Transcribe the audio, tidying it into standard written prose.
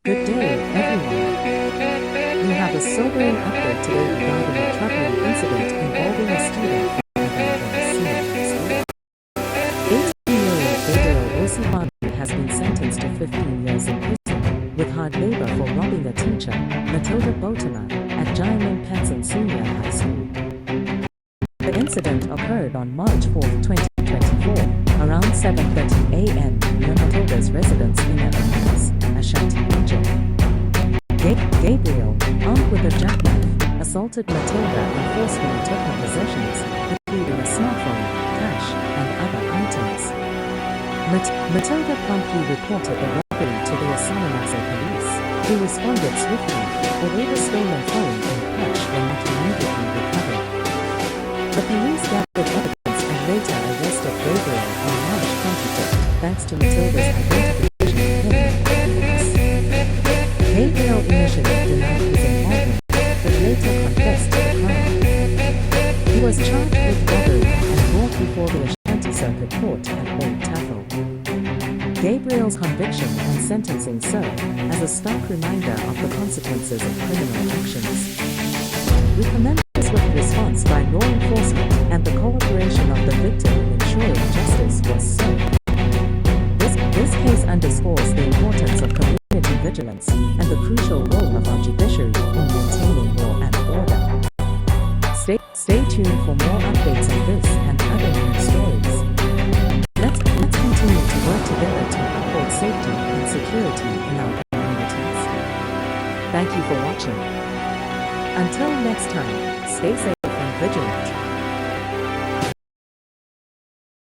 Good day, everyone. We have a sobering update today regarding a troubling incident involving a student from Adanwomase Senior High School. 18-year-old Gabriel Osei Kwame has been sentenced to 15 years in prison with hard labor for robbing a teacher, Matilda Boatema, at Gyaman Pensan Senior High School. The incident occurred on March 4, 2024, around 7:30 a.m. near Matilda's residence in Adanwomase, Ashanti region. Gabriel, armed with a jackknife, assaulted Matilda and forcefully took her possessions, including a smartphone, cash, and other items. Matilda promptly reported the robbery to the Adanwomase police, who responded swiftly, although the stolen phone and cash were not immediately recovered. The police gathered evidence and later arrested Gabriel on March 25, thanks to Matilda's identification pin. Gabriel initially denied his involvement, but later confessed to the crime. He was charged with robbery and brought before the Ashanti Circuit Court at Old Tafo. Gabriel's conviction and sentencing serve as a stark reminder of the consequences of criminal actions. We commend this swift response by law enforcement and the cooperation of the victim in ensuring justice was served. This case underscores the importance of community vigilance and the crucial role of our judiciary in maintaining law and order. Stay tuned for more updates on this and other news stories. Let's continue to work together to uphold safety and security in our communities. Thank you for watching. Until next time, stay safe and vigilant.